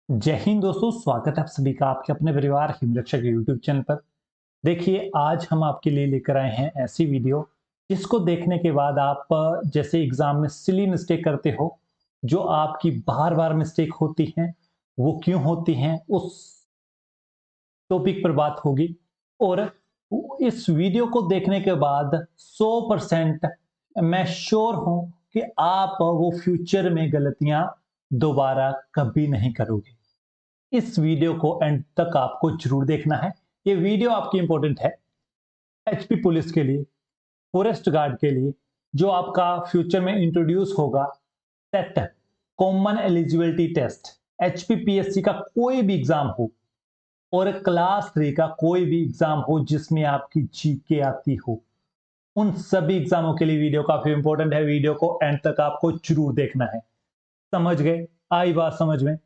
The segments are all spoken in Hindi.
जय हिंद दोस्तों, स्वागत है आप सभी का आपके अपने परिवार हिमरक्षक यूट्यूब चैनल पर। देखिए, आज हम आपके लिए लेकर आए हैं ऐसी वीडियो जिसको देखने के बाद आप जैसे एग्जाम में सिली मिस्टेक करते हो, जो आपकी बार बार मिस्टेक होती हैं, वो क्यों होती हैं, उस टॉपिक पर बात होगी। और इस वीडियो को देखने के बाद 100% मैं श्योर हूं कि आप वो फ्यूचर में गलतियां दोबारा कभी नहीं करोगे। इस वीडियो को एंड तक आपको जरूर देखना है। ये वीडियो आपकी इंपॉर्टेंट है एचपी पुलिस के लिए, फॉरेस्ट गार्ड के लिए, जो आपका फ्यूचर में इंट्रोड्यूस होगा। Set common eligibility test, HPPSC का कोई भी एग्जाम हो और क्लास 3 का कोई भी एग्जाम हो जिसमें आपकी जीके आती हो, उन सभी एग्जामों के लिए वीडियो काफी इंपॉर्टेंट है। वीडियो को एंड तक आपको जरूर देखना है। समझ गए? आई बात समझ में?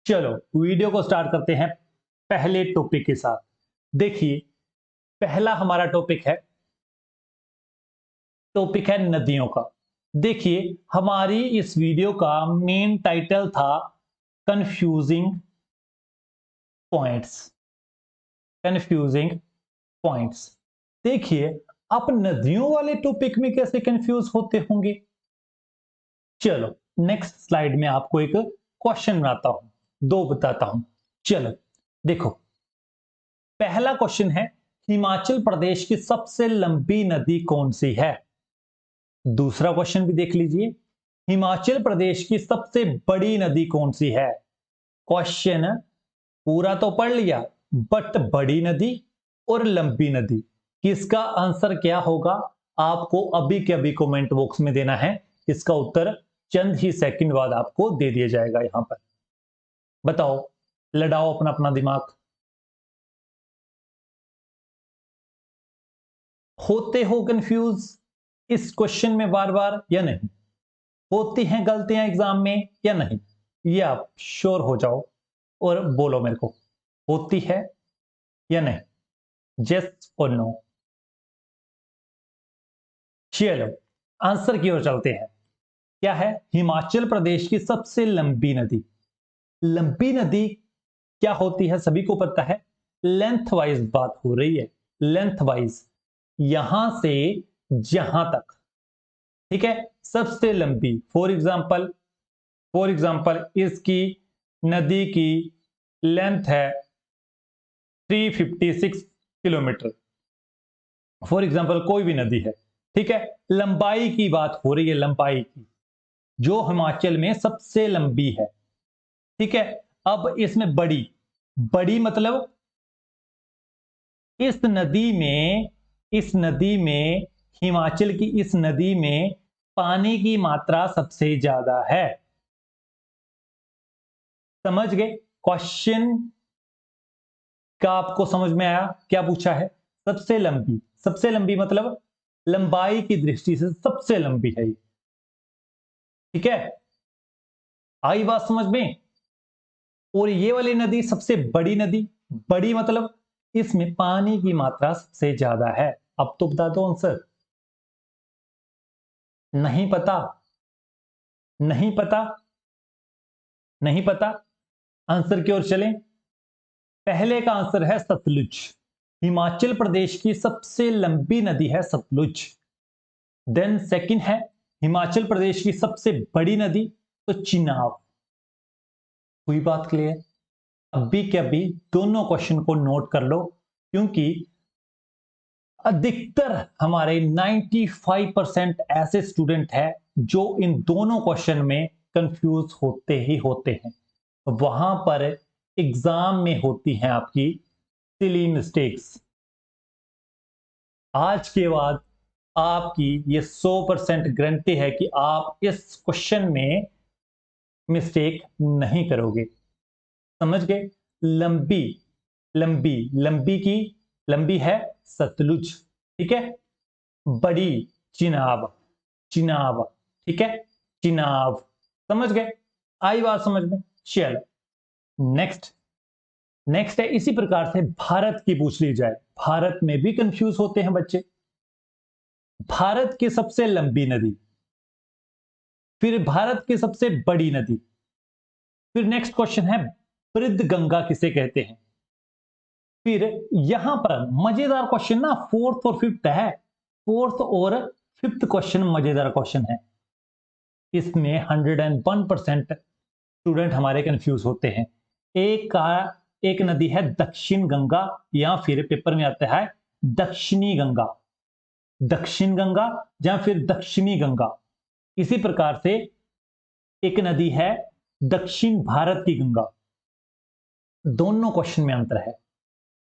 चलो वीडियो को स्टार्ट करते हैं पहले टॉपिक के साथ। देखिए, पहला हमारा टॉपिक है नदियों का। देखिए, हमारी इस वीडियो का मेन टाइटल था कंफ्यूजिंग पॉइंट्स। Confusing points. देखिए, आप नदियों वाले टॉपिक में कैसे कंफ्यूज होते होंगे। चलो नेक्स्ट स्लाइड में आपको एक क्वेश्चन बनाता हूं, दो बताता हूं। चलो देखो, पहला क्वेश्चन है, हिमाचल प्रदेश की सबसे लंबी नदी कौन सी है। दूसरा क्वेश्चन भी देख लीजिए, हिमाचल प्रदेश की सबसे बड़ी नदी कौन सी है। क्वेश्चन पूरा तो पढ़ लिया, बट बड़ी नदी और लंबी नदी किसका आंसर क्या होगा, आपको अभी के अभी कमेंट बॉक्स में देना है। इसका उत्तर चंद ही सेकंड बाद आपको दे दिया जाएगा। यहां पर बताओ, लड़ाओ अपना अपना दिमाग। होते हो कंफ्यूज इस क्वेश्चन में बार बार या नहीं? होती हैं गलतियां एग्जाम में या नहीं? ये आप श्योर हो जाओ और बोलो मेरे को, होती है या नहीं? यस और नो। चलो आंसर की ओर चलते हैं। क्या है? हिमाचल प्रदेश की सबसे लंबी नदी। लंबी नदी क्या होती है सभी को पता है। लेंथ वाइज बात हो रही है, लेंथ वाइज, यहां से जहां तक, ठीक है, सबसे लंबी। फॉर एग्जाम्पल इसकी नदी की लेंथ है 356 किलोमीटर। फॉर एग्जाम्पल कोई भी नदी है, ठीक है, लंबाई की बात हो रही है, लंबाई की, जो हिमाचल में सबसे लंबी है। ठीक है, अब इसमें बड़ी, बड़ी मतलब इस नदी में, इस नदी में, हिमाचल की इस नदी में पानी की मात्रा सबसे ज्यादा है। समझ गए क्वेश्चन का? आपको समझ में आया क्या पूछा है? सबसे लंबी, सबसे लंबी मतलब लंबाई की दृष्टि से सबसे लंबी है ये। ठीक है, आई बात समझ में? और ये वाली नदी सबसे बड़ी नदी, बड़ी मतलब इसमें पानी की मात्रा सबसे ज्यादा है। अब तो बता दो आंसर। नहीं पता? नहीं पता? नहीं पता? आंसर की ओर चलें। पहले का आंसर है सतलुज। हिमाचल प्रदेश की सबसे लंबी नदी है सतलुज। देन सेकंड है हिमाचल प्रदेश की सबसे बड़ी नदी, तो चिनाब। हुई बात क्लियर? अभी के अभी दोनों क्वेश्चन को नोट कर लो, क्योंकि अधिकतर हमारे 95% ऐसे स्टूडेंट हैं जो इन दोनों क्वेश्चन में कंफ्यूज होते ही होते हैं। वहां पर एग्जाम में होती हैं आपकी सिली मिस्टेक्स। आज के बाद आपकी ये 100% गारंटी है कि आप इस क्वेश्चन में मिस्टेक नहीं करोगे। समझ गए? लंबी, लंबी, लंबी की लंबी है सतलुज, ठीक है। बड़ी चिनाब, चिनाब, ठीक है, चिनाब। समझ गए? आई बात समझ में? चलो नेक्स्ट। नेक्स्ट है इसी प्रकार से भारत की पूछ ली जाए। भारत में भी कंफ्यूज होते हैं बच्चे। भारत की सबसे लंबी नदी, फिर भारत की सबसे बड़ी नदी, फिर नेक्स्ट क्वेश्चन है वृद्ध गंगा किसे कहते हैं। फिर यहां पर मजेदार क्वेश्चन ना फोर्थ और फिफ्थ है। फोर्थ और फिफ्थ क्वेश्चन मजेदार क्वेश्चन है। इसमें 101% स्टूडेंट हमारे कंफ्यूज होते हैं। एक नदी है दक्षिण गंगा, या फिर पेपर में आता है दक्षिणी गंगा, दक्षिण गंगा या फिर दक्षिणी गंगा। इसी प्रकार से एक नदी है दक्षिण भारत की गंगा। दोनों क्वेश्चन में अंतर है,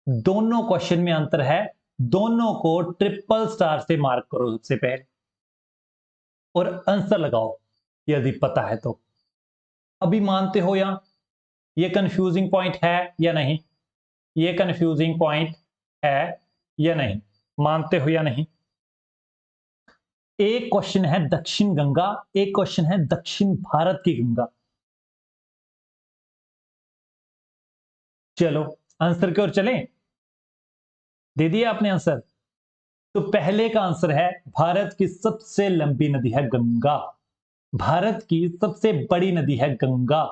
दोनों क्वेश्चन में अंतर है। दोनों को ट्रिपल स्टार से मार्क करो सबसे पहले और आंसर लगाओ यदि पता है तो। अभी मानते हो या ये कंफ्यूजिंग पॉइंट है या नहीं, ये कंफ्यूजिंग पॉइंट है या नहीं, मानते हो या नहीं। एक क्वेश्चन है दक्षिण गंगा, एक क्वेश्चन है दक्षिण भारत की गंगा। चलो आंसर की ओर चलें। दे दिया आपने आंसर। तो पहले का आंसर है भारत की सबसे लंबी नदी है गंगा, भारत की सबसे बड़ी नदी है गंगा।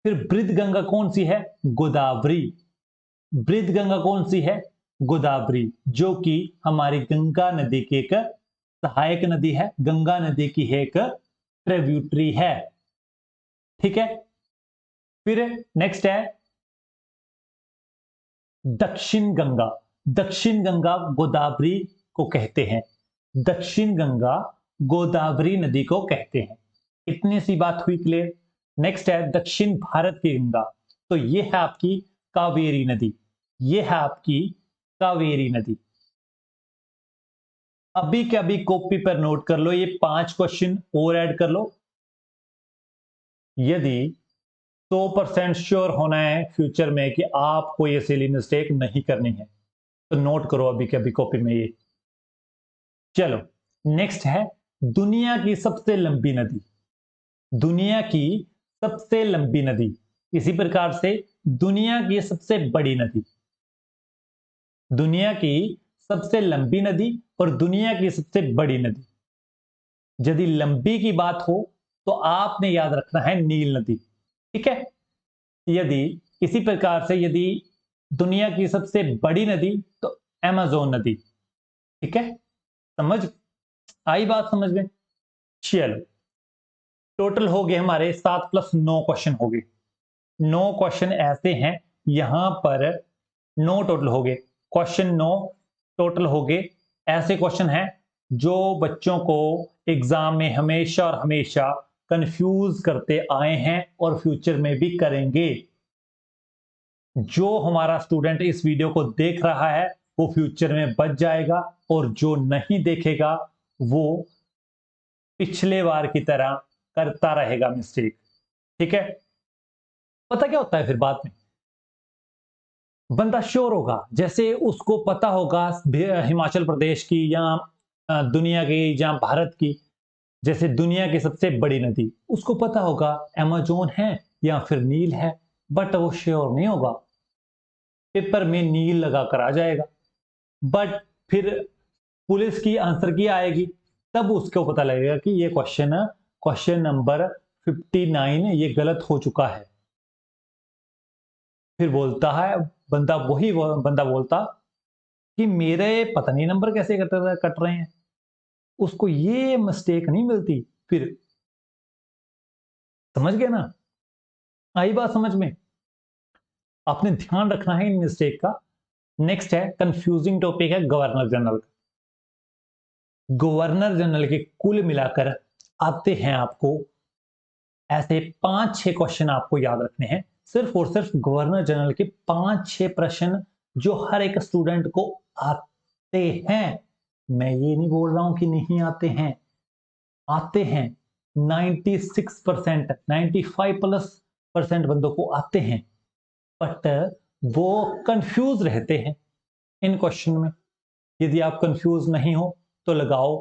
फिर वृद्ध गंगा कौन सी है, गोदावरी। वृद्ध गंगा कौन सी है, गोदावरी, जो कि हमारी गंगा नदी की एक सहायक नदी है, गंगा नदी की एक ट्रिब्यूटरी है। ठीक है। फिर नेक्स्ट है दक्षिण गंगा। दक्षिण गंगा गोदावरी को कहते हैं, दक्षिण गंगा गोदावरी नदी को कहते हैं। इतनी सी बात हुई क्लियर। नेक्स्ट है दक्षिण भारत की गंगा, तो ये है आपकी कावेरी नदी, ये है आपकी कावेरी नदी। अभी के अभी कॉपी पर नोट कर लो, ये 5 क्वेश्चन और ऐड कर लो। यदि 100% श्योर होना है फ्यूचर में कि आपको ये सिली मिस्टेक नहीं करनी है, तो नोट करो अभी के अभी कॉपी में ये। चलो नेक्स्ट है दुनिया की सबसे लंबी नदी, दुनिया की सबसे लंबी नदी। इसी प्रकार से दुनिया की सबसे बड़ी नदी, दुनिया की सबसे लंबी नदी और दुनिया की सबसे बड़ी नदी। यदि लंबी की बात हो तो आपने याद रखना है नील नदी। ठीक है। यदि इसी प्रकार से यदि दुनिया की सबसे बड़ी नदी तो अमेज़न नदी। ठीक है, समझ आई बात समझ में। चलो टोटल हो गए हमारे 7 + 9 क्वेश्चन हो गए। 9 क्वेश्चन ऐसे हैं यहां पर, 9 टोटल हो गए क्वेश्चन, 9 टोटल हो गए ऐसे क्वेश्चन हैं जो बच्चों को एग्जाम में हमेशा और हमेशा कंफ्यूज करते आए हैं और फ्यूचर में भी करेंगे। जो हमारा स्टूडेंट इस वीडियो को देख रहा है वो फ्यूचर में बच जाएगा, और जो नहीं देखेगा वो पिछले बार की तरह करता रहेगा मिस्टेक। ठीक है। पता क्या होता है फिर बाद में, बंदा श्योर होगा, जैसे उसको पता होगा हिमाचल प्रदेश की या दुनिया की या भारत की, जैसे दुनिया की सबसे बड़ी नदी उसको पता होगा अमेज़न है या फिर नील है, बट वो श्योर नहीं होगा, पेपर में नील लगा कर आ जाएगा। बट फिर पुलिस की आंसर की आएगी, तब उसको पता लगेगा कि ये क्वेश्चन नंबर 59 ये गलत हो चुका है। फिर बोलता है बंदा, वही बंदा बोलता कि मेरे पता नहीं नंबर कैसे कट रहे हैं, उसको ये मिस्टेक नहीं मिलती। फिर समझ गया ना, आई बात समझ में। आपने ध्यान रखना है इन मिस्टेक का। नेक्स्ट है कंफ्यूजिंग टॉपिक है गवर्नर जनरल। गवर्नर जनरल के कुल मिलाकर आते हैं आपको ऐसे 5-6 क्वेश्चन आपको याद रखने हैं, सिर्फ और सिर्फ गवर्नर जनरल के 5-6 प्रश्न जो हर एक स्टूडेंट को आते हैं। मैं ये नहीं बोल रहा हूं कि नहीं आते हैं, आते हैं। 96%, 95+ % बंदों को आते हैं, बट वो कंफ्यूज रहते हैं इन क्वेश्चन में। यदि आप कंफ्यूज नहीं हो तो लगाओ,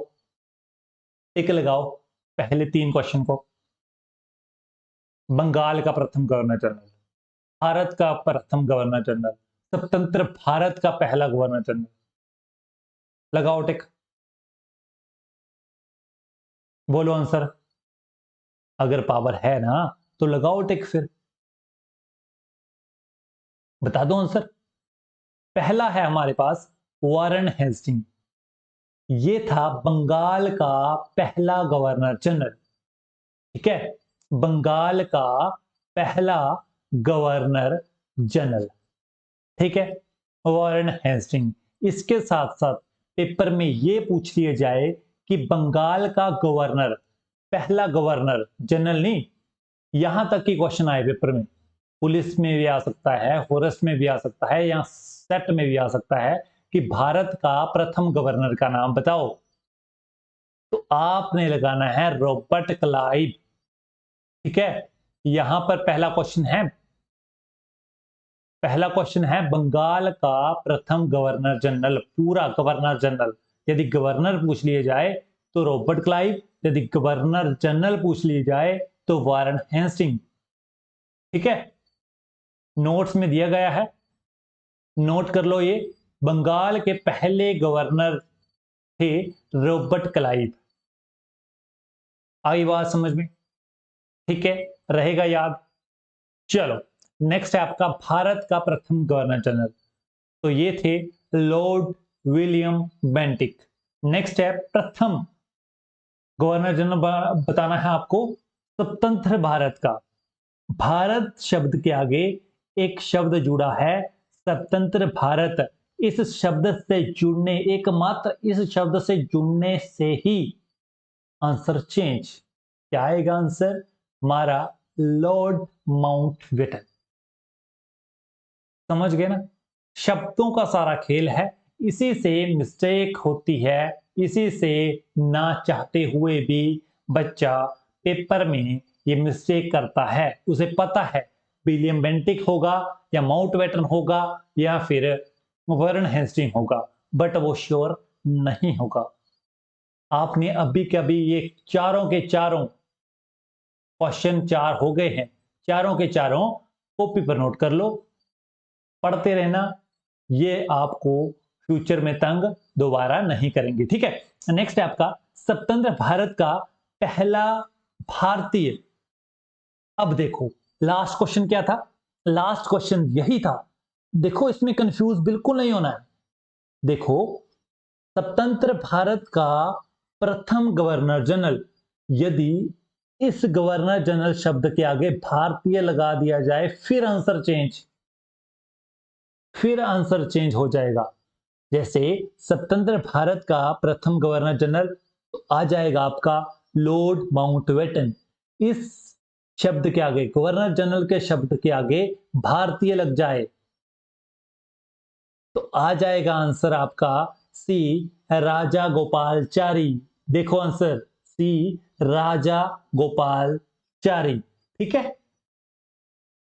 टिक लगाओ पहले 3 क्वेश्चन को। बंगाल का प्रथम गवर्नर जनरल, भारत का प्रथम गवर्नर जनरल, स्वतंत्र भारत का पहला गवर्नर जनरल, लगाओ टिक, बोलो आंसर। अगर पावर है ना तो लगाओ टिक फिर, बता दो आंसर। पहला है हमारे पास वारन हेस्टिंग, ये था बंगाल का पहला गवर्नर जनरल। ठीक है, बंगाल का पहला गवर्नर जनरल। ठीक है, वारन हेस्टिंग। इसके साथ साथ पेपर में यह पूछ लिया जाए कि बंगाल का गवर्नर, पहला गवर्नर जनरल नहीं, यहां तक की क्वेश्चन आए पेपर में, पुलिस में भी आ सकता है, फॉरेस्ट में भी आ सकता है, या सेट में भी आ सकता है कि भारत का प्रथम गवर्नर का नाम बताओ, तो आपने लगाना है रॉबर्ट क्लाइव। ठीक है, यहां पर पहला क्वेश्चन है, पहला क्वेश्चन है बंगाल का प्रथम गवर्नर जनरल, पूरा गवर्नर जनरल। यदि गवर्नर पूछ लिए जाए तो रॉबर्ट क्लाइव, यदि गवर्नर जनरल पूछ लिए जाए तो वारन हेस्टिंग। ठीक है, नोट्स में दिया गया है, नोट कर लो, ये बंगाल के पहले गवर्नर थे रॉबर्ट क्लाइव। आई बात समझ में? ठीक है, रहेगा याद। चलो, नेक्स्ट है आपका भारत का प्रथम गवर्नर जनरल, तो ये थे लॉर्ड विलियम बेंटिक। नेक्स्ट है प्रथम गवर्नर जनरल बताना है आपको स्वतंत्र भारत का। भारत शब्द के आगे एक शब्द जुड़ा है, स्वतंत्र भारत। इस शब्द से जुड़ने, एकमात्र इस शब्द से जुड़ने से ही आंसर चेंज। क्या आएगा आंसर हमारा? Lord Mountbatten. समझ गए ना? शब्दों का सारा खेल है, इसी से मिस्टेक होती है, इसी से ना चाहते हुए भी बच्चा पेपर में ये मिस्टेक करता है। उसे पता है विलियम बेंटिक होगा या माउंटबेटन होगा या फिर वारन हेस्टिंग होगा, बट वो श्योर नहीं होगा। आपने अभी कभी ये चारों के चारों क्वेश्चन, चार हो गए हैं, चारों के चारों कॉपी पर नोट कर लो, पढ़ते रहना, ये आपको फ्यूचर में तंग दोबारा नहीं करेंगे। ठीक है, नेक्स्ट है आपका स्वतंत्र भारत का पहला भारतीय। अब देखो लास्ट क्वेश्चन क्या था, लास्ट क्वेश्चन यही था। देखो इसमें कंफ्यूज बिल्कुल नहीं होना है। देखो, स्वतंत्र भारत का प्रथम गवर्नर जनरल, यदि इस गवर्नर जनरल शब्द के आगे भारतीय लगा दिया जाए फिर आंसर चेंज, फिर आंसर चेंज हो जाएगा। जैसे स्वतंत्र भारत का प्रथम गवर्नर जनरल, तो आ जाएगा आपका लॉर्ड माउंटबेटन। इस शब्द के आगे, गवर्नर जनरल के शब्द के आगे भारतीय लग जाए तो आ जाएगा आंसर आपका सी, राजा गोपालचारी। देखो आंसर सी, राजा गोपालचारी। ठीक है,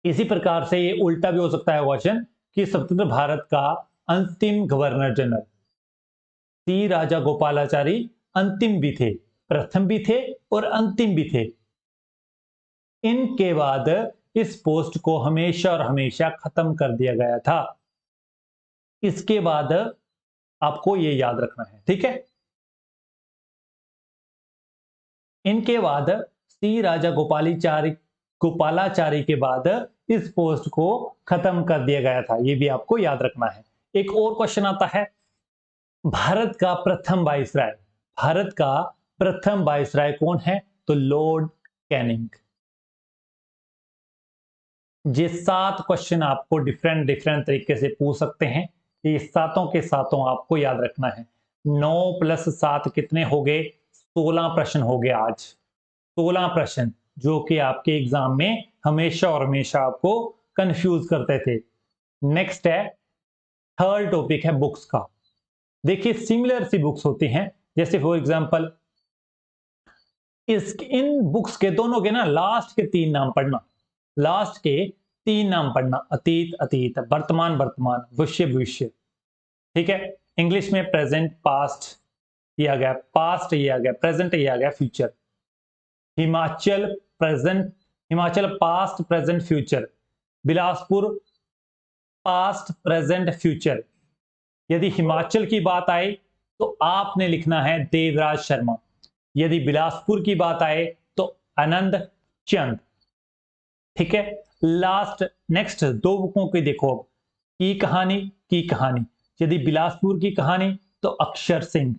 इसी प्रकार से ये उल्टा भी हो सकता है क्वेश्चन कि स्वतंत्र भारत का अंतिम गवर्नर जनरल, सी राजा गोपालाचारी अंतिम भी थे, प्रथम भी थे और अंतिम भी थे। इनके बाद इस पोस्ट को हमेशा और हमेशा खत्म कर दिया गया था। इसके बाद आपको ये याद रखना है। ठीक है, इनके बाद सी राजा गोपालाचारी के बाद इस पोस्ट को खत्म कर दिया गया था, ये भी आपको याद रखना है। एक और क्वेश्चन आता है, भारत का प्रथम वाइसराय, भारत का प्रथम वाइसराय कौन है? तो लॉर्ड कैनिंग। ये 7 क्वेश्चन आपको डिफरेंट डिफरेंट तरीके से पूछ सकते हैं, ये सातों के सातों आपको याद रखना है। 9 + 7 कितने हो गए? 16 प्रश्न हो गए आज, 16 प्रश्न जो कि आपके एग्जाम में हमेशा और हमेशा आपको कंफ्यूज करते थे। नेक्स्ट है, थर्ड टॉपिक है बुक्स का। देखिए सिमिलर सी बुक्स होती हैं, जैसे फॉर एग्जांपल इन बुक्स के दोनों के ना लास्ट के 3 नाम पढ़ना, लास्ट के 3 नाम पढ़ना, अतीत अतीत, वर्तमान वर्तमान, भविष्य भविष्य। ठीक है, इंग्लिश में प्रेजेंट पास्ट ये आ गया, पास्ट ये आ गया, प्रेजेंट ये आ गया, future. Himachal present, Himachal past present future, Bilaspur past present future. यदि हिमाचल की बात आए तो आपने लिखना है देवराज शर्मा, यदि बिलासपुर की बात आए तो आनंद चंद। ठीक है। लास्ट नेक्स्ट दो बुकों के देखो अब, की कहानी यदि बिलासपुर की कहानी तो अक्षर सिंह,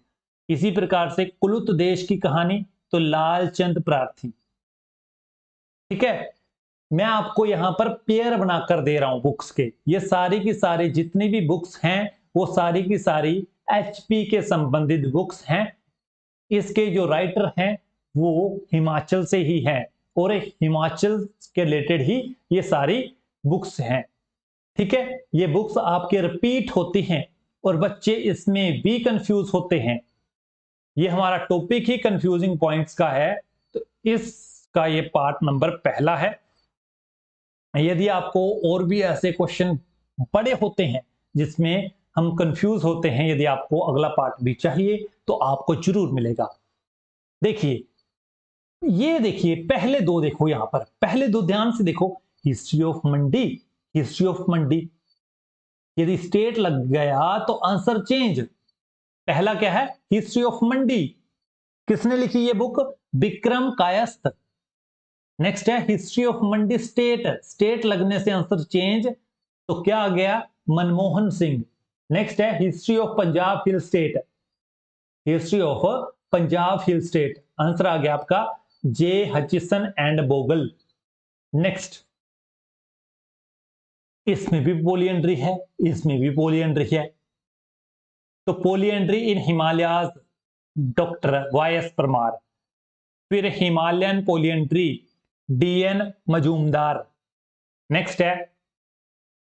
इसी प्रकार से कुलुत देश की कहानी तो लालचंद प्रार्थी। ठीक है, मैं आपको यहां पर पेयर बनाकर दे रहा हूं बुक्स के, ये सारी की सारी जितनी भी बुक्स हैं वो सारी की सारी एचपी के संबंधित बुक्स हैं। इसके जो राइटर हैं वो हिमाचल से ही हैं और हिमाचल के रिलेटेड ही ये सारी बुक्स हैं। ठीक है, ये बुक्स आपके रिपीट होती हैं और बच्चे इसमें भी कंफ्यूज होते हैं। ये हमारा टॉपिक ही कंफ्यूजिंग पॉइंट्स का है, तो इसका ये पार्ट नंबर पहला है। यदि आपको और भी ऐसे क्वेश्चन बड़े होते हैं जिसमें हम कंफ्यूज होते हैं, यदि आपको अगला पार्ट भी चाहिए तो आपको जरूर मिलेगा। देखिए, ये देखिए पहले दो देखो, यहां पर पहले दो ध्यान से देखो, history of Mandi, history of Mandi, यदि स्टेट लग गया तो आंसर चेंज। पहला क्या है, हिस्ट्री ऑफ मंडी, किसने लिखी ये बुक, विक्रम कायस्थ। नेक्स्ट है history of Mandi state, state लगने से आंसर चेंज, तो क्या आ गया, मनमोहन सिंह। नेक्स्ट है history of Punjab hill state, history of Punjab hill state, answer आ गया आपका जे हचिसन एंड बोगल। नेक्स्ट, इसमें भी पोलियंड्री है, इसमें भी पोलियंड्री है, तो polyandry in Himalayas doctor Y S Parmar. फिर Himalayan polyandry DN Majumdar. Next है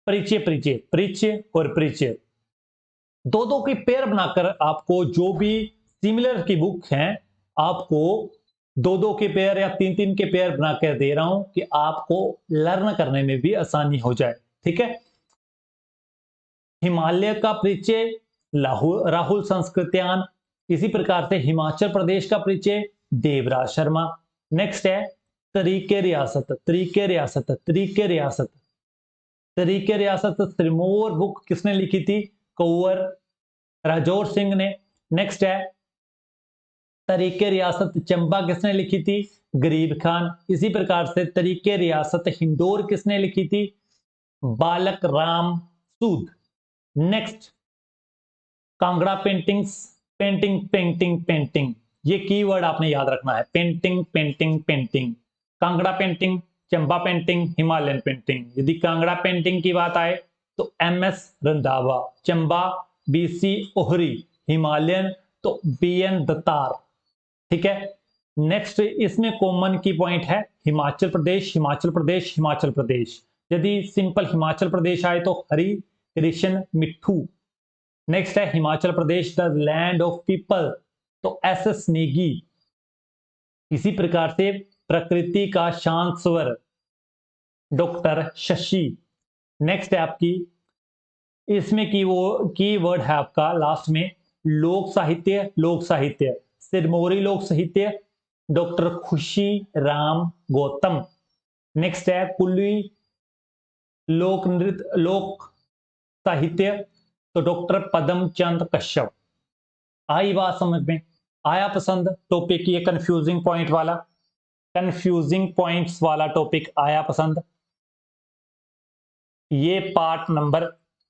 परिचय, परिचय, परिचय और परिचय, दो दो की पेयर बनाकर आपको जो भी सिमिलर की बुक हैं आपको दो दो के पेयर या तीन तीन के पेयर बनाकर दे रहा हूं कि आपको लर्न करने में भी आसानी हो जाए। ठीक है, हिमालय का परिचय राहुल संस्कृत्यान, इसी प्रकार से हिमाचल प्रदेश का परिचय देवराज शर्मा। नेक्स्ट है तरीके रियासत, तरीके रियासत, तरीके रियासत, तरीके रियासत सिरमौर बुक किसने लिखी थी, कुंवर राजौर सिंह ने। नेक्स्ट है तरीके रियासत चंबा किसने लिखी थी, गरीब खान। इसी प्रकार से तरीके रियासत हिंडोर किसने लिखी थी, Balak Ram Sood. Next Kangra paintings, painting painting painting, ये कीवर्ड आपने याद रखना है, painting painting painting, Kangra painting, Chamba painting, Himalayan painting. यदि कांगड़ा पेंटिंग की बात आए तो M S Randhawa, Chamba BC Ohri, Himalayan तो बी एन दत्तार। ठीक है, नेक्स्ट इसमें कॉमन की पॉइंट है हिमाचल प्रदेश, हिमाचल प्रदेश, हिमाचल प्रदेश। यदि सिंपल हिमाचल प्रदेश आए तो हरि कृष्ण मिट्ठू। नेक्स्ट है Himachal Pradesh the land of people तो एस एस नेगी। इसी प्रकार से प्रकृति का शांत स्वर डॉक्टर शशि। नेक्स्ट है आपकी इसमें की वर्ड है आपका लास्ट में लोक साहित्य, लोक साहित्य सिरमौरी लोक साहित्य डॉक्टर खुशी राम गौतम। नेक्स्ट है कुल्ली लोक नृत्य लोक साहित्य तो डॉक्टर पदम चंद कश्यप। आई बात समझ में, आया पसंद टॉपिक, ये कंफ्यूजिंग पॉइंट वाला, कंफ्यूजिंग पॉइंट्स वाला टॉपिक आया पसंद। ये पार्ट नंबर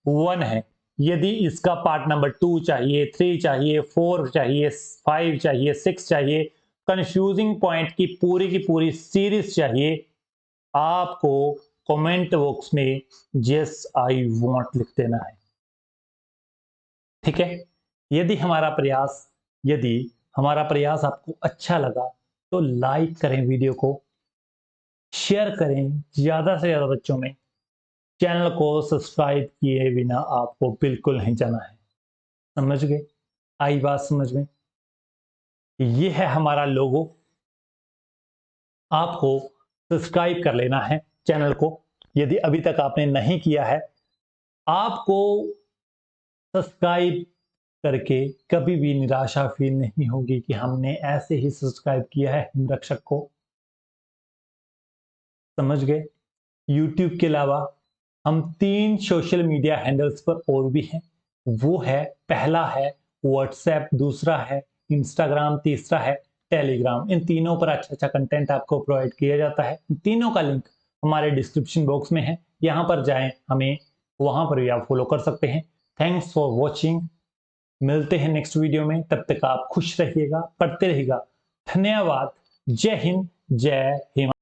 1 है। यदि इसका पार्ट नंबर 2 चाहिए, 3 चाहिए, 4 चाहिए, 5 चाहिए, 6 चाहिए, कंफ्यूजिंग पॉइंट की पूरी सीरीज चाहिए, आपको कमेंट बॉक्स में यस आई वांट लिख देना है। ठीक है, यदि हमारा प्रयास आपको अच्छा लगा तो लाइक करें वीडियो को, शेयर करें ज्यादा से ज्यादा बच्चों में, चैनल को सब्सक्राइब किए बिना आपको बिल्कुल नहीं जाना है। समझ गए, आई बात समझ में, ये है हमारा लोगो, आपको सब्सक्राइब कर लेना है चैनल को यदि अभी तक आपने नहीं किया है। आपको सब्सक्राइब करके कभी भी निराशा फील नहीं होगी कि हमने ऐसे ही सब्सक्राइब किया है हिमरक्षक को। समझ गए, यूट्यूब के अलावा हम 3 सोशल मीडिया हैंडल्स पर और भी हैं, वो है पहला है व्हाट्सएप, दूसरा है इंस्टाग्राम, तीसरा है टेलीग्राम। इन तीनों पर अच्छा कंटेंट आपको प्रोवाइड किया जाता है। इन तीनों का लिंक हमारे डिस्क्रिप्शन बॉक्स में है, यहाँ पर जाएं, हमें वहां पर भी आप फॉलो कर सकते हैं। Thanks for watching. मिलते हैं नेक्स्ट वीडियो में, तब तक आप खुश रहिएगा, पढ़ते रहिएगा। धन्यवाद। जय हिंद, जय हिंद।